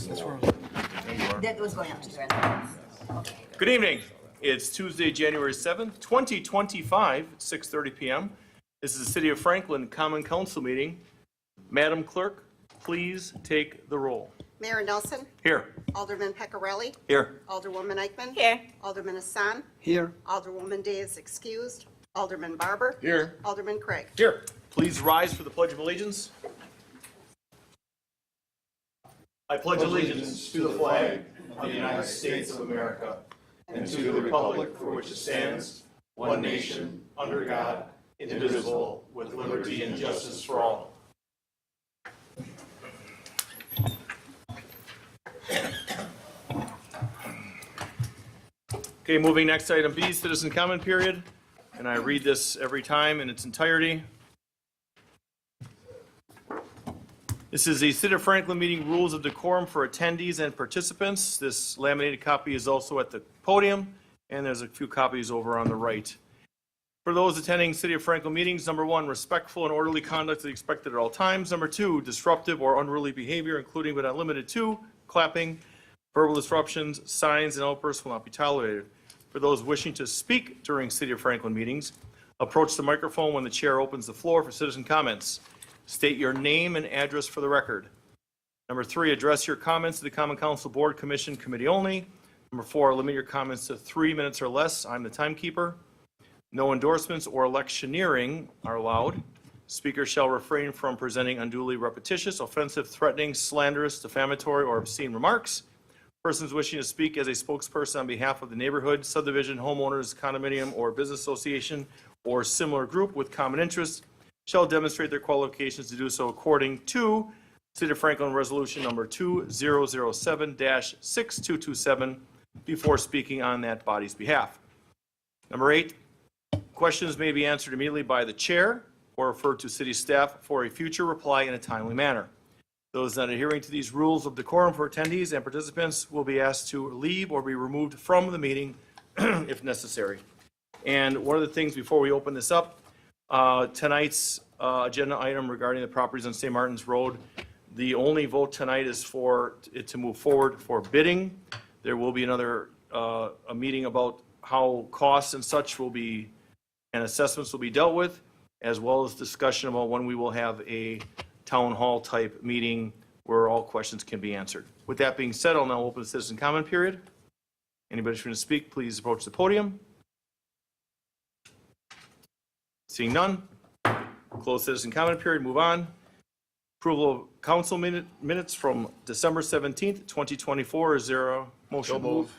That was going up to there. Good evening. It's Tuesday, January 7th, 2025, 6:30 p.m. This is the City of Franklin Common Council meeting. Madam Clerk, please take the roll. Mayor Nelson, Here. Alderman Peccarelli, Here. Alderwoman Eichman. Here. Alderman Hassan, Here. Alderwoman Day is excused, Alderman Barber. Here. Alderman Craig. Here. Please rise for the Pledge of Allegiance. I pledge allegiance to the flag of the United States of America and to the republic for which it stands, one nation, under God, indivisible, with liberty and justice for all. Okay, moving next to item B, citizen comment period. And I read this every time in its entirety. This is the City of Franklin meeting rules of decorum for attendees and participants. This laminated copy is also at the podium, and there's a few copies over on the right. For those attending City of Franklin meetings, number 1, respectful and orderly conduct is expected at all times. Number 2, disruptive or unruly behavior, including but not limited to clapping, verbal disruptions, signs, and outbursts will not be tolerated. For those wishing to speak during City of Franklin meetings, approach the microphone when the chair opens the floor for citizen comments. State your name and address for the record. Number 3, address your comments to the Common Council Board, Commission, Committee only. Number 4, limit your comments to 3 minutes or less. I'm the timekeeper. No endorsements or electioneering are allowed. Speakers shall refrain from presenting unduly repetitious, offensive, threatening, slanderous, defamatory, or obscene remarks. Persons wishing to speak as a spokesperson on behalf of the neighborhood, subdivision, homeowners, condominium, or business association, or similar group with common interests shall demonstrate their qualifications to do so according to City of Franklin Resolution Number 2007-6227 before speaking on that body's behalf. Number 8, questions may be answered immediately by the chair or referred to city staff for a future reply in a timely manner. Those not adhering to these rules of decorum for attendees and participants will be asked to leave or be removed from the meeting if necessary. And one of the things before we open this up, tonight's agenda item regarding the properties on St. Martin's Road, the only vote tonight is for it to move forward for bidding. There will be another a meeting about how costs and such will be and assessments will be dealt with, as well as discussion about when we will have a town hall type meeting where all questions can be answered. With that being said, I'll now open the citizen comment period. Anybody wishing to speak, please approach the podium. Seeing none, close citizen comment period, move on. Approval of council minutes from December 17th, 2024. Is there a motion? Move.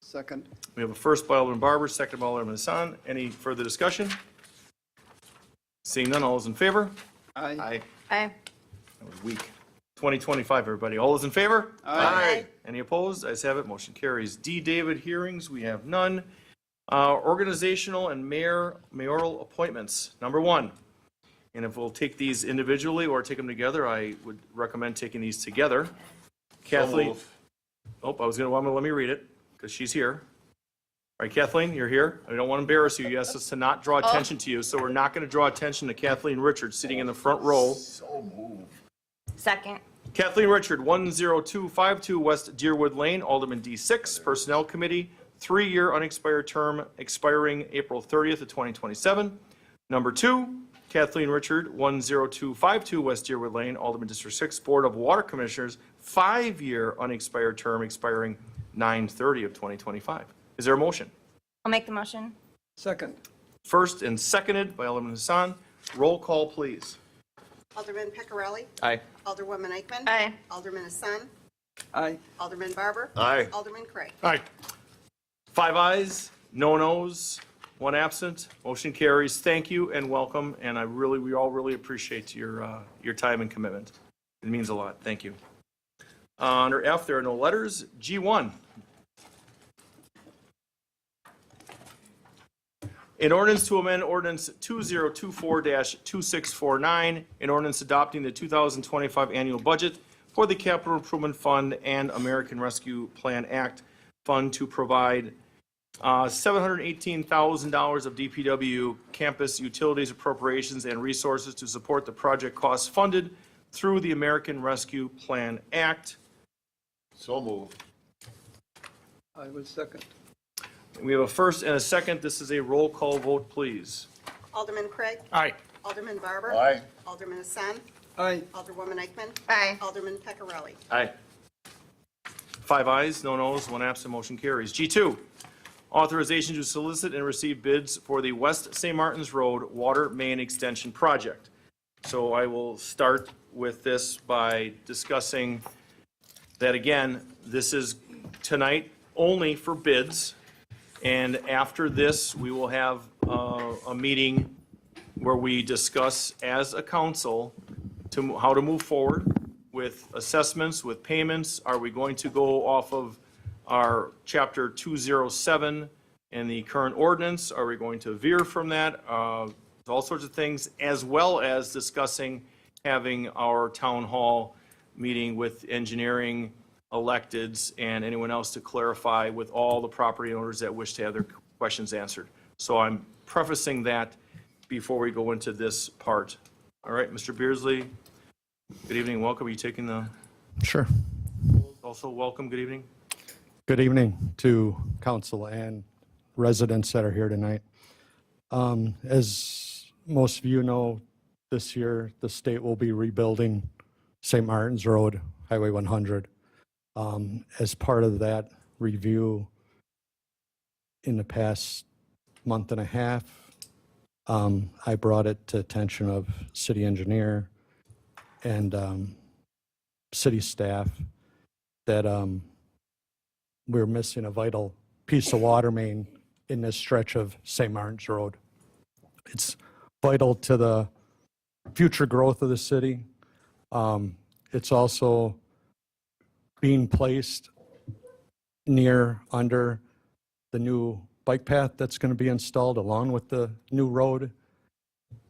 Second. We have a first by Alderman Barber, second by Alderman Hassan. Any further discussion? Seeing none, all those in favor? Aye. Aye. That was weak. 2025, everybody. All those in favor? Aye. Any opposed? Ayes have it. Motion carries. D. David hearings, we have none. Organizational and mayoral appointments. Number 1. And if we'll take these individually or take them together, I would recommend taking these together. Kathleen. Oh, let me read it because she's here. All right, Kathleen, you're here. I don't want to embarrass you. You asked us to not draw attention to you, so we're not going to draw attention to Kathleen Richards sitting in the front row. Second. Kathleen Richard, 10252 West Deerwood Lane, Alderman D6, Personnel Committee, 3-year unexpired term expiring April 30th of 2027. Number 2, Kathleen Richard, 10252 West Deerwood Lane, Alderman District 6, Board of Water Commissioners, 5-year unexpired term expiring 9/30 of 2025. Is there a motion? I'll make the motion. Second. First and seconded by Alderman Hassan. Roll call, please. Alderman Peccarelli, Aye. Alderwoman Eichman. Aye. Alderman Hassan, Aye. Alderman Barber. Aye. Alderman Craig. Aye. 5 ayes, no noes, 1 absent. Motion carries. Thank you and welcome. And we all really appreciate your time and commitment. It means a lot. Thank you. Under F, there are no letters. G1. An ordinance to amend ordinance 2024-2649, an ordinance adopting the 2025 annual budget for the Capital Improvement Fund and American Rescue Plan Act Fund to provide $718,000 of DPW campus utilities appropriations and resources to support the project costs funded through the American Rescue Plan Act. So moved. I would second. We have a first and a second. This is a roll call vote, please. Alderman Craig. Aye. Alderman Barber. Aye. Alderman Hassan. Aye. Alderwoman Eichman. Aye. Alderman Peccarelli. Aye. 5 ayes, no noes, 1 absent, motion carries. G2, authorization to solicit and receive bids for the West St. Martin's Road Water Main Extension Project. So I will start with this by discussing that, again, this is tonight only for bids. And after this, we will have a meeting where we discuss as a council how to move forward with assessments, with payments. Are we going to go off of our Chapter 207 and the current ordinance? Are we going to veer from that? All sorts of things, as well as discussing having our town hall meeting with engineering, electeds, and anyone else to clarify with all the property owners that wish to have their questions answered. So I'm prefacing that before we go into this part. All right, Mr. Beardsley, good evening, welcome. Are you taking the, Sure. also welcome, good evening. Good evening to council and residents that are here tonight. As most of you know, this year, the state will be rebuilding St. Martin's Road, Highway 100. As part of that review, in the past month and a half, I brought it to attention of city engineer and city staff that we're missing a vital piece of water main in this stretch of St. Martin's Road. It's vital to the future growth of the city. It's also being placed under the new bike path that's going to be installed along with the new road.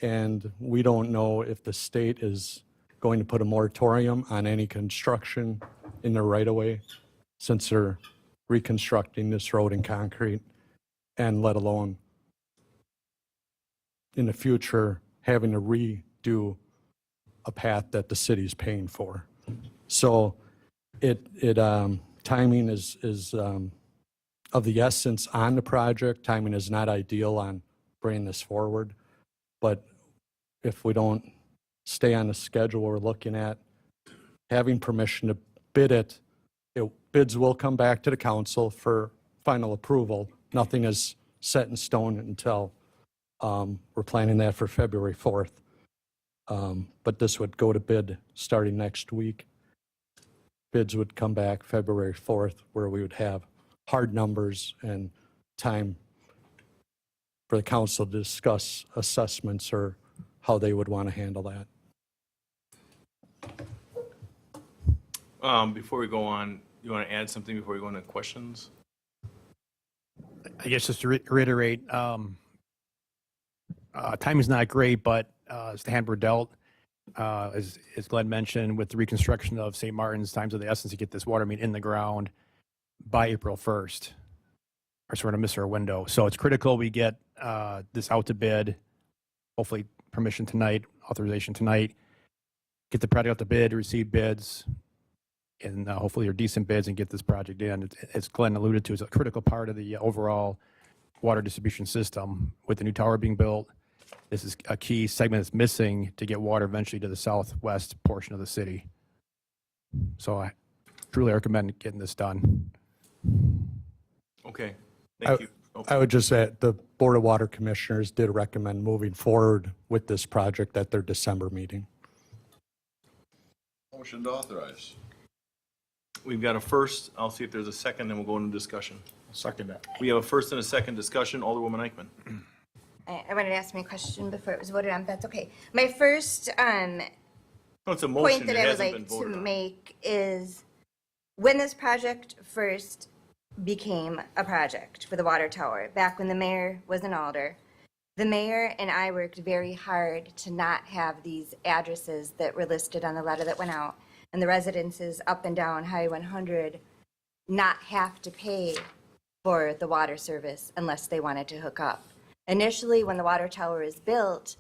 And we don't know if the state is going to put a moratorium on any construction in the right-of-way since they're reconstructing this road in concrete, and let alone in the future having to redo a path that the city's paying for. So timing is of the essence on the project. Timing is not ideal on bringing this forward, but if we don't stay on the schedule we're looking at, having permission to bid it, bids will come back to the council for final approval. Nothing is set in stone until we're planning that for February 4th. But this would go to bid starting next week. Bids would come back February 4th, where we would have hard numbers and time for the council to discuss assessments or how they would want to handle that. Before we go on, you want to add something before we go into questions? I guess just to reiterate, timing's not great, but as the hand we're dealt, as Glenn mentioned, with the reconstruction of St. Martin's, time's of the essence to get this water main in the ground by April 1st. Or sort of miss our window. So it's critical we get this out to bid, hopefully permission tonight, authorization tonight, get the project out to bid, receive bids, and hopefully they're decent bids and get this project in. As Glenn alluded to, it's a critical part of the overall water distribution system. With the new tower being built, this is a key segment that's missing to get water eventually to the southwest portion of the city. So I truly recommend getting this done. Okay, thank you. I would just say the Board of Water Commissioners did recommend moving forward with this project at their December meeting. Motion to authorize. We've got a first, I'll see if there's a second, then we'll go into discussion. Second that. We have a first and a second discussion. Alderwoman Eichman. I wanted to ask my question before it was voted on, that's okay. My first No, it's a motion, point it that I would hasn't been like to voted on. make is, when this project first became a project for the water tower, back when the mayor was in Alder, the mayor and I worked very hard to not have these addresses that were listed on the letter that went out, and the residences up and down Highway 100 not have to pay for the water service unless they wanted to hook up. Initially, when the water tower is built,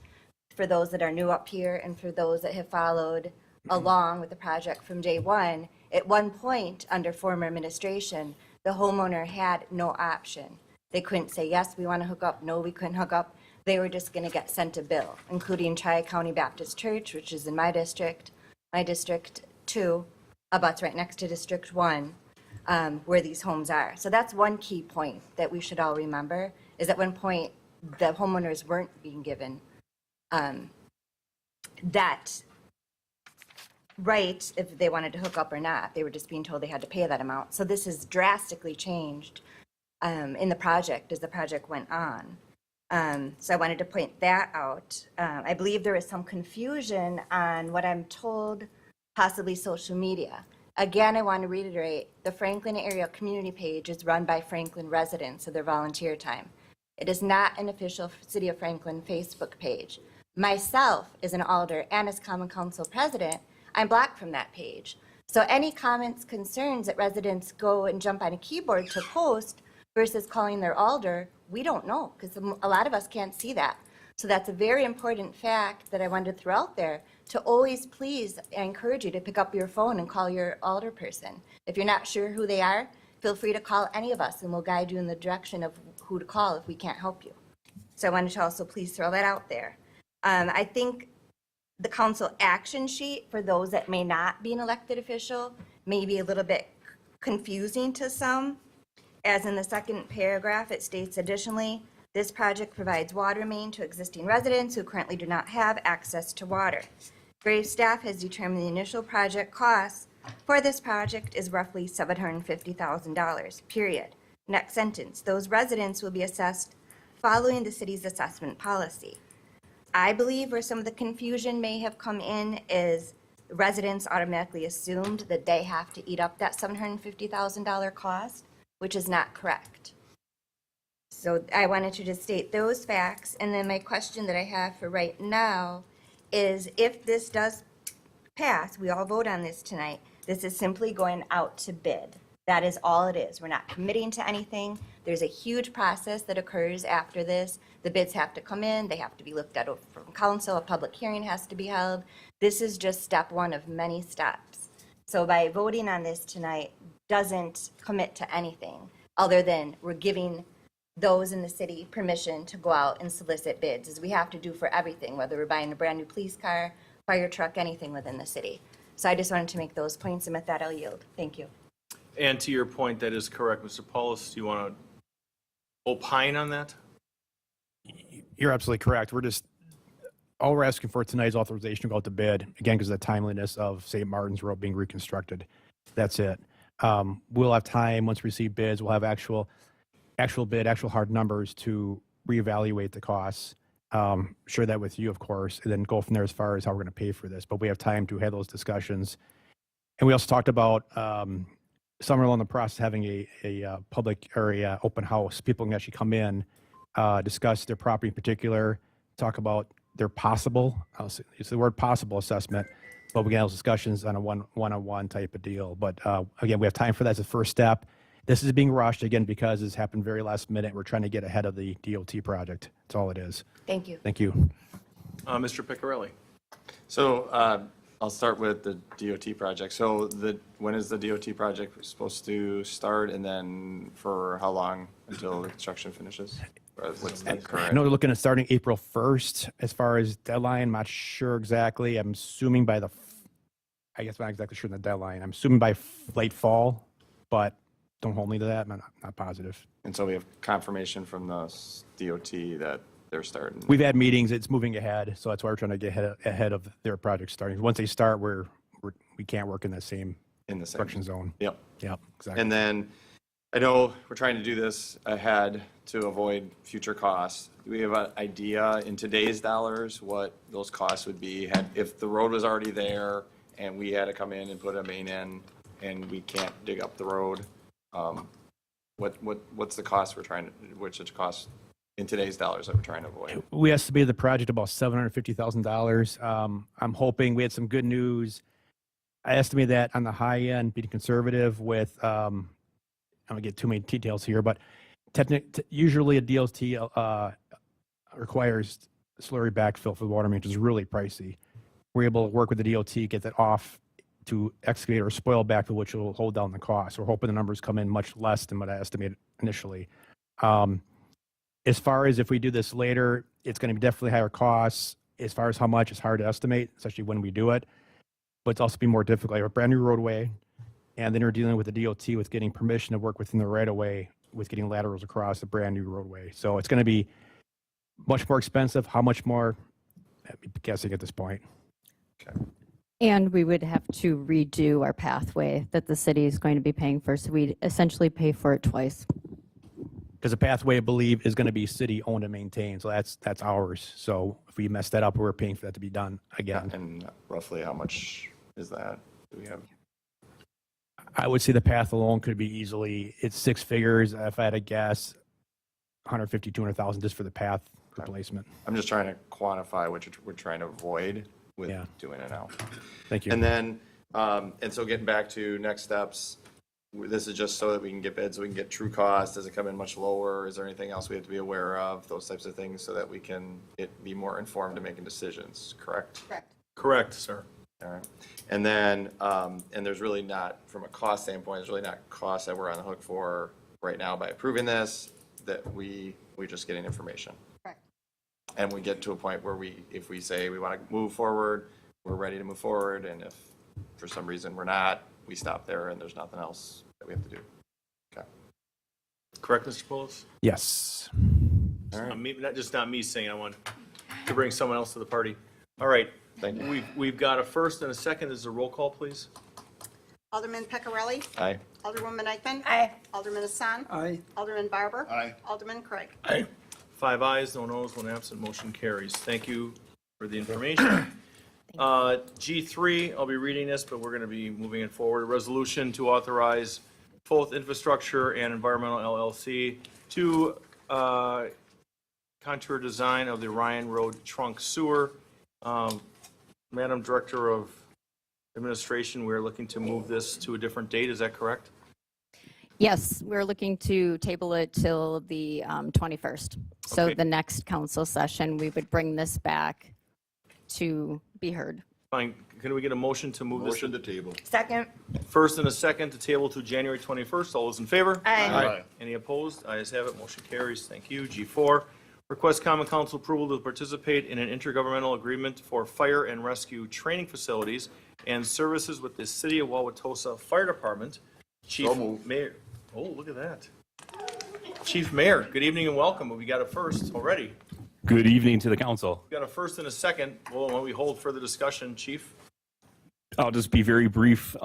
for those that are new up here and for those that have followed along with the project from day one, At one point, under former administration, the homeowner had no option. They couldn't say, yes, we want to hook up, no, we couldn't hook up. They were just going to get sent a bill, including Tri-County Baptist Church, which is in my District 2, abuts right next to District 1, where these homes are. So that's one key point that we should all remember, is at one point, the homeowners weren't being given that right if they wanted to hook up or not. They were just being told they had to pay that amount. So this has drastically changed in the project as the project went on. So I wanted to point that out. I believe there is some confusion on what I'm told, possibly social media. Again, I want to reiterate, the Franklin Area Community Page is run by Franklin residents of their volunteer time. It is not an official City of Franklin Facebook page. Myself, as an alder and as Common Council president, I'm blocked from that page. So any comments, concerns that residents go and jump on a keyboard to post versus calling their alder, we don't know, because a lot of us can't see that. So that's a very important fact that I wanted to throw out there, to always please, I encourage you to pick up your phone and call your alder person. If you're not sure who they are, feel free to call any of us and we'll guide you in the direction of who to call if we can't help you. So I wanted to also please throw that out there. I think the council action sheet for those that may not be an elected official may be a little bit confusing to some. As in the second paragraph, it states additionally, this project provides water main to existing residents who currently do not have access to water. Graves staff has determined the initial project cost for this project is roughly $750,000, period. Next sentence, those residents will be assessed following the city's assessment policy. I believe where some of the confusion may have come in is residents automatically assumed that they have to eat up that $750,000 cost, which is not correct. So I wanted to just state those facts. And then my question that I have for right now is, if this does pass, we all vote on this tonight, this is simply going out to bid. That is all it is. We're not committing to anything. There's a huge process that occurs after this. The bids have to come in, they have to be looked at from council, a public hearing has to be held. This is just step one of many steps. So by voting on this tonight doesn't commit to anything other than we're giving those in the city permission to go out and solicit bids, as we have to do for everything, whether we're buying a brand new police car, fire truck, anything within the city. So I just wanted to make those points, and with that, I'll yield. Thank you. And to your point, that is correct. Mr. Paulus, do you want to opine on that? You're absolutely correct. All we're asking for tonight is authorization to go out to bid, again, because of the timeliness of St. Martin's Road being reconstructed. That's it. We'll have time, once we receive bids, we'll have actual bid, actual hard numbers to reevaluate the costs. Share that with you, of course, and then go from there as far as how we're going to pay for this. But we have time to have those discussions. And we also talked about somewhere along the process having a public area open house. People can actually come in, discuss their property in particular, talk about their possible, it's the word possible assessment, but we can have those discussions on a one-on-one type of deal. But again, we have time for that as a first step. This is being rushed, again, because it's happened very last minute. We're trying to get ahead of the DOT project. That's all it is. Thank you. Thank you. Mr. Piccarelli? So I'll start with the DOT project. So when is the DOT project supposed to start, and then for how long until the construction finishes? Or what's the I current? know they're looking at starting April 1st as far as deadline. I'm not sure exactly. I'm assuming by I guess I'm not exactly sure on the deadline. I'm assuming by late fall, but don't hold me to that. I'm not positive. And so we have confirmation from the DOT that they're starting. We've had meetings. It's moving ahead, so that's why we're trying to get ahead of their project starting. Once they start, we can't work in the same in the same. construction zone. Yep. Yep, exactly. And then I know we're trying to do this ahead to avoid future costs. Do we have an idea in today's dollars what those costs would be if the road was already there and we had to come in and put a main in and we can't dig up the road? What's the cost which is the cost in today's dollars that we're trying to avoid? We estimated the project about $750,000. I'm hoping we had some good news. I estimate that on the high end, being conservative with, I don't want to get too many details here, but usually a DOT requires slurry backfill for the water main, which is really pricey. We're able to work with the DOT, get that off to excavate or spoil backfill, which will hold down the cost. We're hoping the numbers come in much less than what I estimated initially. As far as if we do this later, it's going to be definitely higher costs. As far as how much, it's hard to estimate, especially when we do it. But it's also be more difficult. You have a brand new roadway, and then you're dealing with the DOT with getting permission to work within the right of way with getting laterals across the brand new roadway. So it's going to be much more expensive. How much more? I'm guessing at this point. And we would have to redo our pathway that the city is going to be paying for. So we'd essentially pay for it twice. Because the pathway, I believe, is going to be city owned and maintained. So that's ours. So if we mess that up, we're paying for that to be done again. And roughly how much is that? Do we have? I would say the path alone could be easily, it's six figures. If I had to guess, 150, 200,000 just for the path replacement. I'm just trying to quantify what we're trying to avoid with Yeah. doing it now. Thank you. And then, and so getting back to next steps, this is just so that we can get bids, so we can get true cost. Does it come in much lower? Is there anything else we have to be aware of? Those types of things so that we can be more informed in making decisions, correct? Correct. Correct, sir. All right. And then, and there's really not, from a cost standpoint, there's really not costs that we're on the hook for right now by approving this, that we're just getting information. Correct. And we get to a point where if we say we want to move forward, we're ready to move forward, and if for some reason we're not, we stop there and there's nothing else that we have to do. Okay. Correct, Mr. Poulos? Yes. All right. Not me saying, I want to bring someone else to the party. All right. Thank you. We've got a first and a second. Is a roll call, please? Alderman Peccarelli. Aye. Alderwoman Eichman. Aye. Alderman Hassan. Aye. Alderman Barber. Aye. Alderman Craig. 5 ayes, no noes, 1 absent, motion carries. Thank you for the information. G3, I'll be reading this, but we're going to be moving it forward. A resolution to authorize both Infrastructure and Environmental LLC to contour design of the Ryan Road trunk sewer. Madam Director of Administration, we're looking to move this to a different date. Is that correct? Yes, we're looking to table it till the 21st. So Okay. the next council session, we would bring this back to be heard. Fine. Can we get a motion to move this Motion to table. Second. first and a second to table to January 21st? All those in favor? Aye. Any opposed? Ayes have it, motion carries. Thank you. G4, request common council approval to participate in an intergovernmental agreement for fire and rescue training facilities and services with the City of Wauwatosa Fire Department. Chief So moved. Mayor, oh, look at that. Chief Mayor, good evening and welcome. We got a first already. Good evening to the council. We got a first and a second. Well, why don't we hold further discussion, Chief? I'll just be very brief.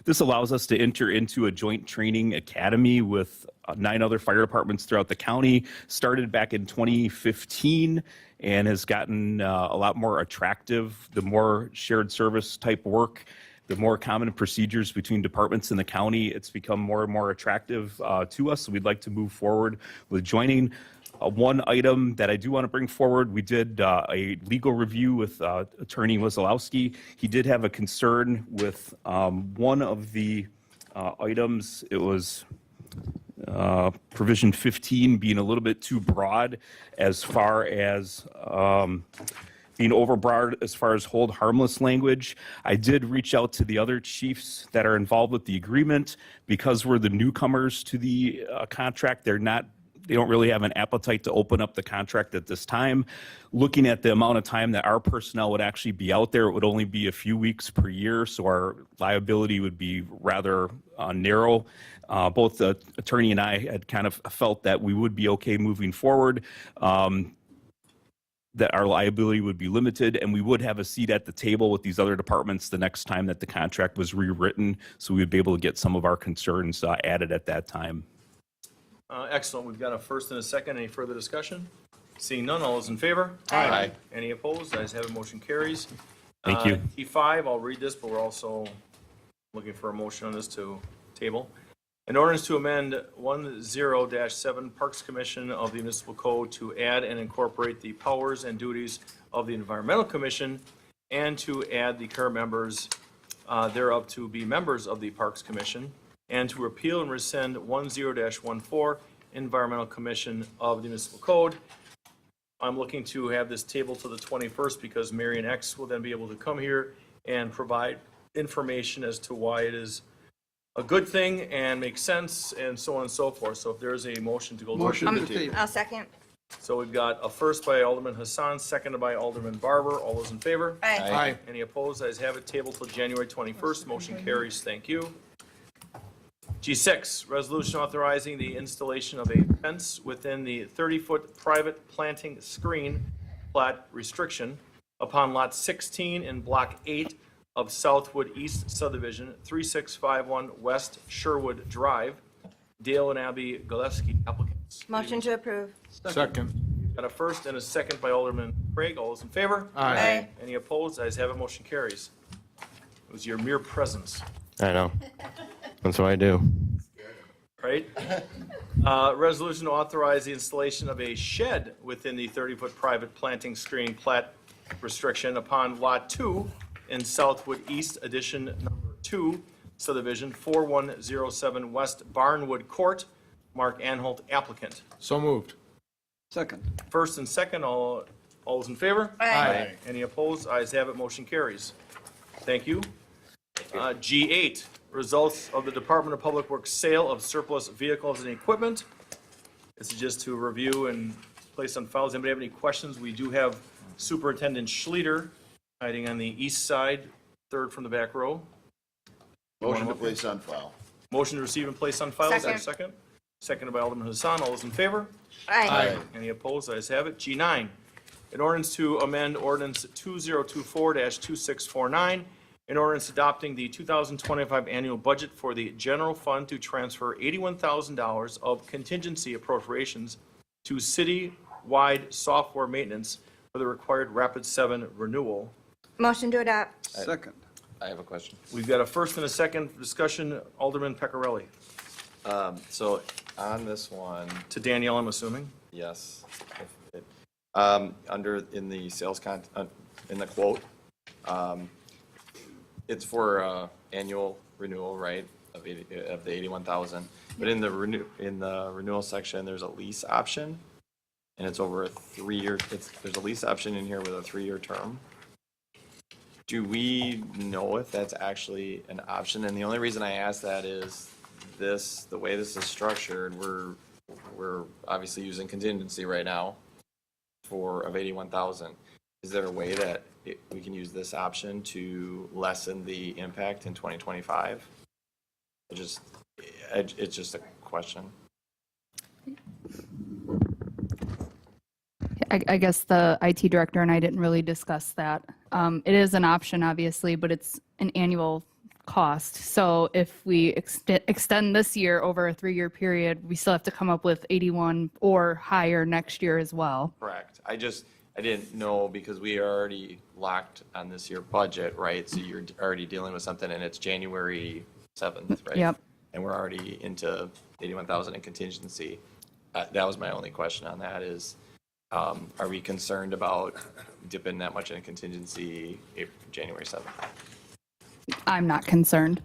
This allows us to enter into a joint training academy with 9 other fire departments throughout the county. Started back in 2015 and has gotten a lot more attractive. The more shared service type work, the more common procedures between departments in the county, it's become more and more attractive to us. So we'd like to move forward with joining. One item that I do want to bring forward, we did a legal review with Attorney Wazalowski. He did have a concern with one of the items. It was provision 15 being a little bit too broad as far as being overbroad as far as hold harmless language. I did reach out to the other chiefs that are involved with the agreement. Because we're the newcomers to the contract, they don't really have an appetite to open up the contract at this time. Looking at the amount of time that our personnel would actually be out there, it would only be a few weeks per year, so our liability would be rather narrow. Both the attorney and I had kind of felt that we would be okay moving forward, that our liability would be limited, and we would have a seat at the table with these other departments the next time that the contract was rewritten, so we would be able to get some of our concerns added at that time. Excellent. We've got a first and a second. Any further discussion? Seeing none, all those in favor? Aye. Any opposed? Ayes have it, motion carries. Thank you. T5, I'll read this, but we're also looking for a motion on this to table. An ordinance to amend 10-7 Parks Commission of the Municipal Code to add and incorporate the powers and duties of the Environmental Commission and to add the current members thereof to be members of the Parks Commission, and to repeal and rescind 10-14 Environmental Commission of the Municipal Code. I'm looking to have this table to the 21st because Marion X will then be able to come here and provide information as to why it is a good thing and makes sense and so on and so forth. So if there is a motion to go. Motion to table. I'll second. So we've got a first by Alderman Hassan, seconded by Alderman Barber. All those in favor? Aye. Any opposed? Ayes have it. Table till January 21st. Motion carries. Thank you. G6, resolution authorizing the installation of a fence within the 30-foot private planting screen plat restriction upon lot 16 in block 8 of Southwood East subdivision, 3651 West Sherwood Drive. Dale and Abby Gillespie applicants. Motion to approve. Second. Got a first and a second by Alderman Craig. All those in favor? Aye. Any opposed? Ayes have it. Motion carries. It was your mere presence, I know. That's what I do. right? Resolution to authorize the installation of a shed within the 30-foot private planting screen plat restriction upon Lot 2 in Southwood East Addition Number 2 subdivision, 4107 West Barnwood Court. Mark Anholt applicant. So moved. Second. First and second, all those in favor? Aye. Any opposed? Ayes have it, motion carries. Thank you. G8, results of the Department of Public Works sale of surplus vehicles and equipment. This is just to review and place on file. Does anybody have any questions? We do have Superintendent Schleter hiding on the east side, third from the back row. Motion to place on file. Motion to receive and place on file. Is there a Second. second? Seconded by Alderman Hassan. All those in favor? Aye. Any opposed? Ayes have it. G9, an ordinance to amend ordinance 2024-2649, an ordinance adopting the 2025 annual budget for the general fund to transfer $81,000 of contingency appropriations to city-wide software maintenance for the required Rapid7 renewal. Motion to adopt. Second. I have a question. We've got a first and a second for discussion. Alderman Pecorelli. So on this one, To Danielle, I'm assuming. yes. Under, in the sales in the quote, it's for annual renewal, right, of the 81,000. But in the renewal section, there's a lease option, and it's over a 3-year, there's a lease option in here with a 3-year term. Do we know if that's actually an option? And the only reason I ask that is the way this is structured, we're obviously using contingency right now of 81,000. Is there a way that we can use this option to lessen the impact in 2025? It's just a question. I guess the IT director and I didn't really discuss that. It is an option, obviously, but it's an annual cost. So if we extend this year over a 3-year period, we still have to come up with 81 or higher next year as well. Correct. I didn't know because we are already locked on this year budget, right? So you're already dealing with something and it's January 7th, right? Yep. And we're already into 81,000 in contingency. That was my only question on that is, are we concerned about dipping that much in contingency January 7th? I'm not concerned,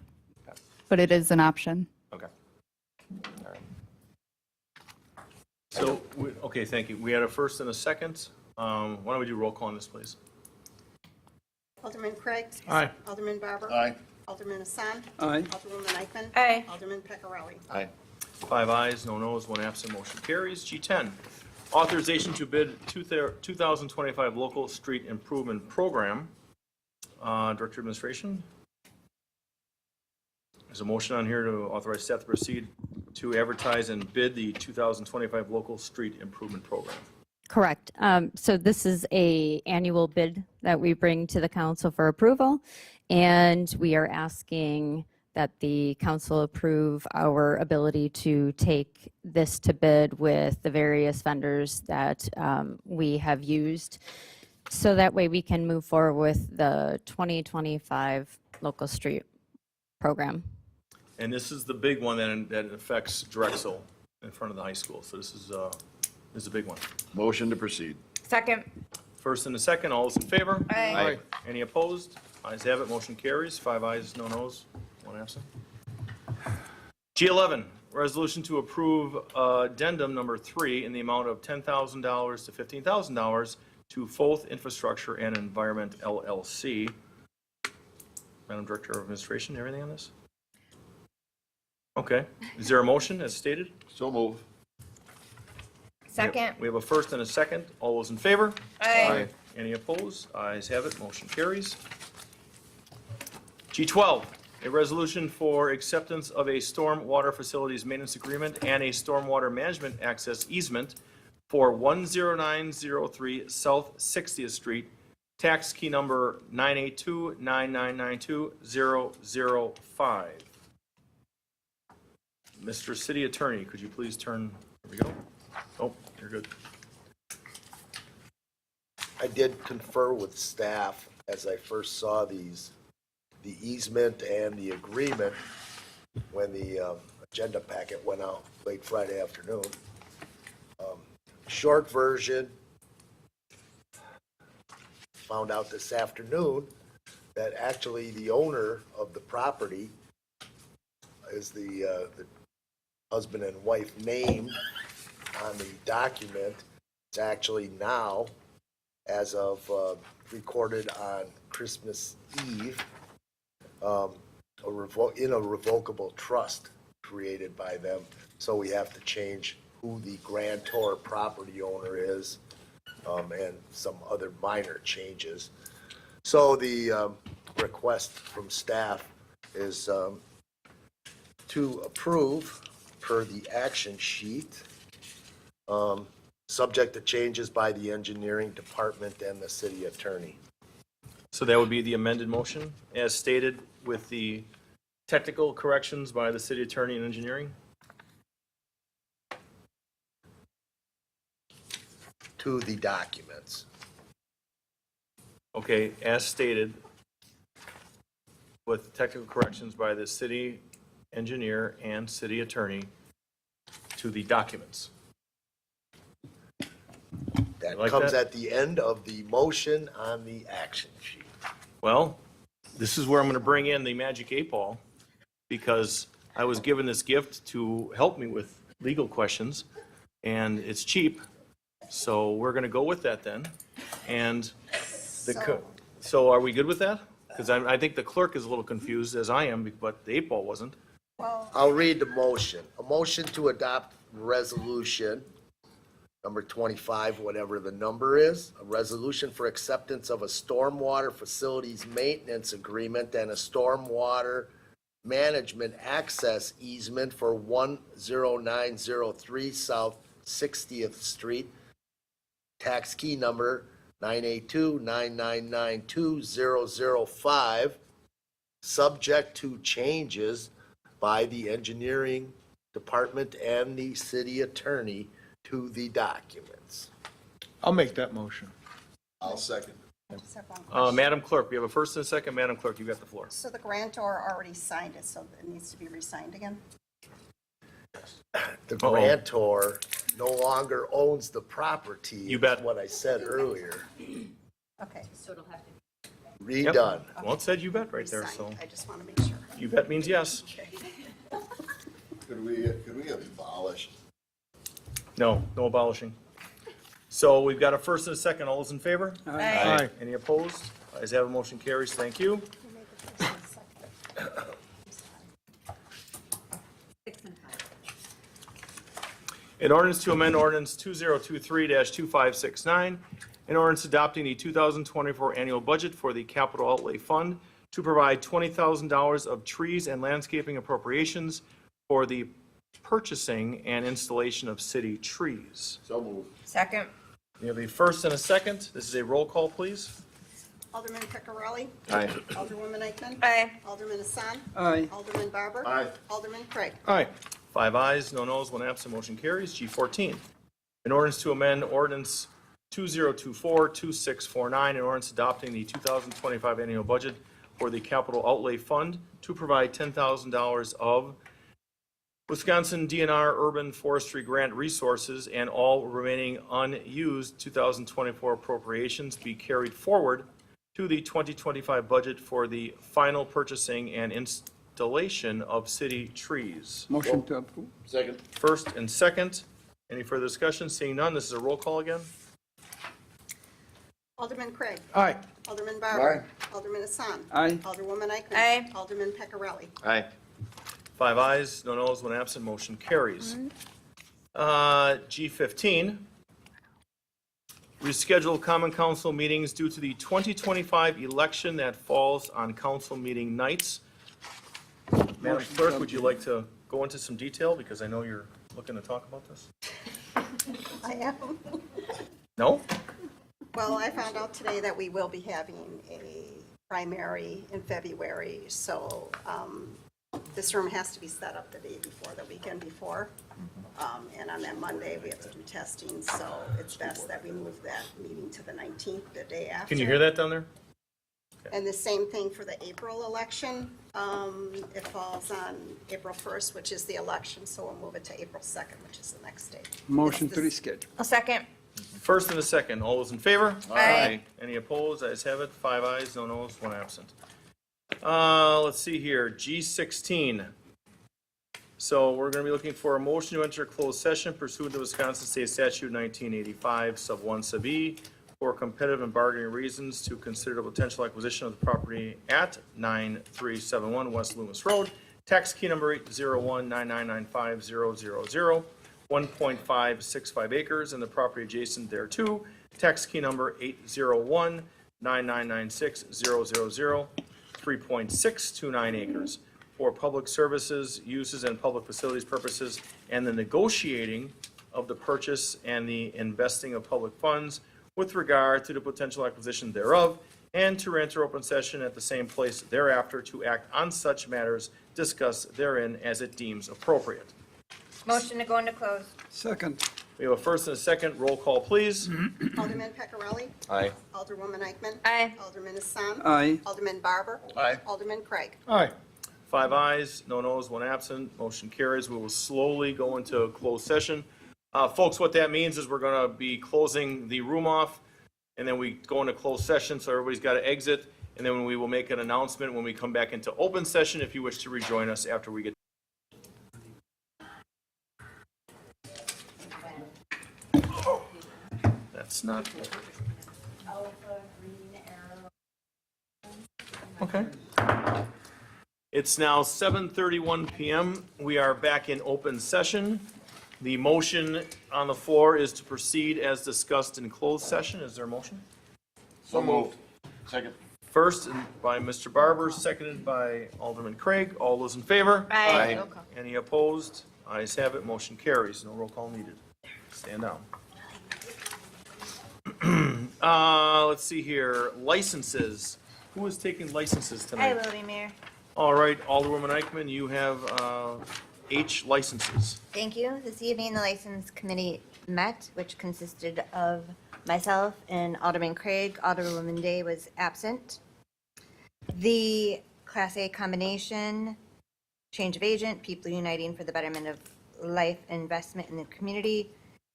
but it is an option. Okay. All right. So, okay, thank you. We had a first and a second. Why don't we do roll call on this, please? Alderman Craig. Aye. Alderman Barber. Aye. Alderman Hassan. Aye. Alderwoman Eichman. Aye. Alderman Pecorelli. Aye. 5 ayes, no noes, 1 absent, motion carries. G10, authorization to bid 2025 local street improvement program. Director of Administration. There's a motion on here to authorize staff to proceed to advertise and bid the 2025 local street improvement program. Correct. So this is a annual bid that we bring to the council for approval, and we are asking that the council approve our ability to take this to bid with the various vendors that we have used, so that way we can move forward with the 2025 local street program. And this is the big one that affects Drexel in front of the high school. So this is a big one. Motion to proceed. Second. First and a second, all those in favor? Aye. Any opposed? Ayes have it, motion carries. 5 ayes, no noes, 1 absent. G11, resolution to approve addendum number 3 in the amount of $10,000 to $15,000 to Foth Infrastructure and Environment LLC. Madam Director of Administration, everything on this? Okay. Is there a motion as stated? So move. Second. We have a first and a second. All those in favor? Aye. Any opposed? Ayes have it, motion carries. G12, a resolution for acceptance of a storm water facilities maintenance agreement and a stormwater management access easement for 10903 South 60th Street, tax key number 982-9992-005. Mr. City Attorney, could you please turn, there we go. Oh, you're good. I did confer with staff as I first saw these, the easement and the agreement, when the agenda packet went out late Friday afternoon. Short version, found out this afternoon that actually the owner of the property is the husband and wife named on the document. It's actually now, as of recorded on Christmas Eve, in a revocable trust created by them. So we have to change who the grantor property owner is, and some other minor changes. So the request from staff is to approve per the action sheet, subject to changes by the engineering department and the city attorney. So that would be the amended motion as stated with the technical corrections by the city attorney and engineering? To the documents. Okay, as stated with technical corrections by the city engineer and city attorney to the documents. That like comes that? at the end of the motion on the action sheet. Well, this is where I'm going to bring in the magic 8-ball because I was given this gift to help me with legal questions and it's cheap. So we're going to go with that then. And so are we good with that? Because I think the clerk is a little confused as I am, but the 8-ball wasn't. Well, I'll read the motion. A motion to adopt resolution number 25, whatever the number is, a resolution for acceptance of a stormwater facilities maintenance agreement and a stormwater management access easement for 10903 South 60th Street, tax key number 982-9992-005, subject to changes by the engineering department and the city attorney to the documents. I'll make that motion. I'll second. I just have one question. Madam Clerk, we have a first and a second. Madam Clerk, you got the floor. So the grantor already signed it, so it needs to be re-signed again? The grantor no longer owns the property. You bet. Is what I said earlier. Okay. Redone. Well, it said you bet right there, so Re-signed. I just want to make sure. you bet means yes. Could we abolish? No, no abolishing. So we've got a first and a second. All those in favor? Aye. Any opposed? Ayes have, a motion carries. Thank you. An ordinance to amend ordinance 2023-2569, an ordinance adopting the 2024 annual budget for the capital outlay fund to provide $20,000 of trees and landscaping appropriations for the purchasing and installation of city trees. So move. Second. We have a first and a second. This is a roll call, please. Alderman Piccarelli? Aye. Alderwoman Eichman? Aye. Alderman Hassan? Aye. Alderman Barber? Aye. Alderman Craig? Aye. 5 ayes, no noes, 1 absent, motion carries. G14, an ordinance to amend ordinance 2024-2649, an ordinance adopting the 2025 annual budget for the capital outlay fund to provide $10,000 of Wisconsin DNR Urban Forestry Grant resources and all remaining unused 2024 appropriations be carried forward to the 2025 budget for the final purchasing and installation of city trees. Motion to approve. Second. First and second. Any further discussion? Seeing none, this is a roll call again. Alderman Craig. Aye. Alderman Barber. Alderman Hassan. Aye. Alderwoman Eichman. Aye. Alderman Peccarelli. Aye. 5 ayes, no noes, 1 absent, motion carries. G15, reschedule common council meetings due to the 2025 election that falls on council meeting nights. Madam Clerk, would you like to go into some detail, because I know you're looking to talk about this? I am. No? Well, I found out today that we will be having a primary in February, so this room has to be set up the day before, the weekend before. And on that Monday, we have to do testing, so it's best that we move that meeting to the 19th, the day after. Can you hear that down there? And the same thing for the April election. It falls on April 1st, which is the election, so we'll move it to April 2nd, which is the next day. Motion to reschedule. I'll second. First and a second, all those in favor? Aye. Any opposed? Ayes have it, 5 ayes, no noes, 1 absent. Let's see here, G16. So we're going to be looking for a motion to enter closed session pursuant to Wisconsin State Statute 1985, sub 1, sub E, for competitive and bargaining reasons to consider the potential acquisition of the property at 9371 West Loomis Road, tax key number 801-9995000, 1.565 acres, and the property adjacent thereto, tax key number 801-9996000, 3.629 acres, for public services, uses, and public facilities purposes, and the negotiating of the purchase and the investing of public funds with regard to the potential acquisition thereof, and to enter open session at the same place thereafter to act on such matters discussed therein as it deems appropriate. Motion to go into close. Second. We have a first and a second. Roll call, please. Alderman Peccarelli. Aye. Alderwoman Eichman. Aye. Alderman Hassan. Aye. Alderman Barber. Aye. Alderman Craig. Aye. 5 ayes, no noes, 1 absent. Motion carries. We will slowly go into closed session. Folks, what that means is we're going to be closing the room off, and then we go into closed session, so everybody's got to exit. And then we will make an announcement when we come back into open session if you wish to rejoin us after we get. That's not. Okay. It's now 7:31 PM. We are back in open session. The motion on the floor is to proceed as discussed in closed session. Is there a motion? So moved. Second. First by Mr. Barber, seconded by Alderman Craig. All those in favor? Aye. Any opposed? Ayes have it, motion carries. No roll call needed. Stand down. Let's see here, licenses. Who is taking licenses I tonight? will be, Mayor. All right, Alderwoman Eichman, you have H licenses. Thank you. This evening, the License Committee met, which consisted of myself and Alderman Craig. Alderwoman Day was absent. The Class A combination, change of agent, people uniting for the betterment of life and investment in the community,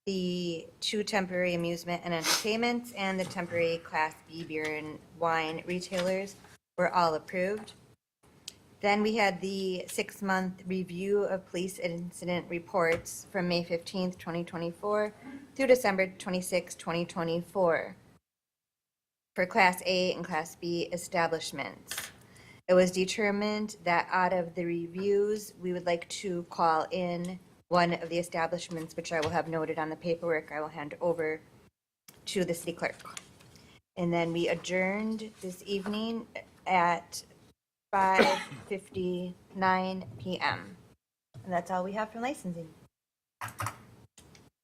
the 2 temporary amusement and entertainments, and the temporary Class B beer and wine retailers were all approved. Then we had the 6-month review of police incident reports from May 15th, 2024 through December 26th, 2024 for Class A and Class B establishments. It was determined that out of the reviews, we would like to call in one of the establishments, which I will have noted on the paperwork I will hand over to the city clerk. And then we adjourned this evening at 5:59 PM. And that's all we have for licensing.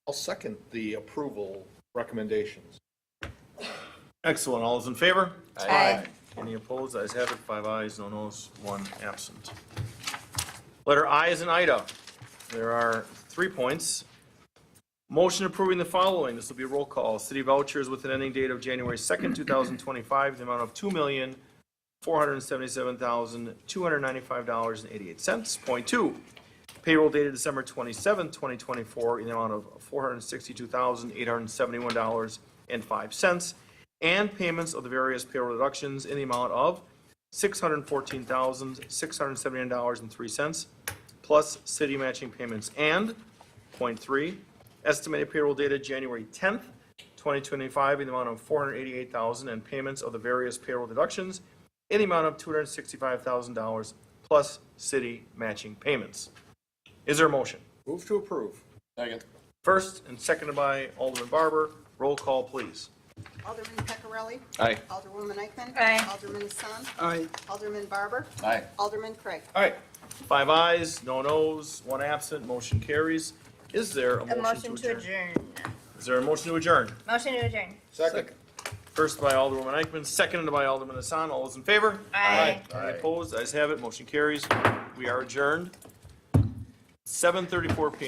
I'll second the approval recommendations. Excellent, all those in favor? Aye. Any opposed? Ayes have it, 5 ayes, no noes, 1 absent. Letter I is an Ida. There are 3 points. Motion approving the following. This will be a roll call. City vouchers with an ending date of January 2nd, 2025, the amount of $2,477,295.88. Point 2, payroll dated December 27th, 2024, in the amount of $462,871.05, and payments of the various payroll deductions in the amount of $614,679.03, plus city matching payments. And point 3, estimated payroll dated January 10th, 2025 in the amount of $488,000 and payments of the various payroll deductions in the amount of $265,000 plus city matching payments. Is there a motion? Move to approve. Second. First and seconded by Alderman Barber. Roll call, please. Alderman Peccarelli. Aye. Alderwoman Eichman. Aye. Alderman Hassan. Aye. Alderman Barber. Aye. Alderman Craig. All right, 5 ayes, no noes, 1 absent, motion carries. Is there a A motion to adjourn? Is there a motion to adjourn? Motion to adjourn. Second. First by Alderwoman Eichman, seconded by Alderman Hassan. All those in favor? Aye. Any opposed? Ayes have it, motion carries. We are adjourned. 7:34 PM.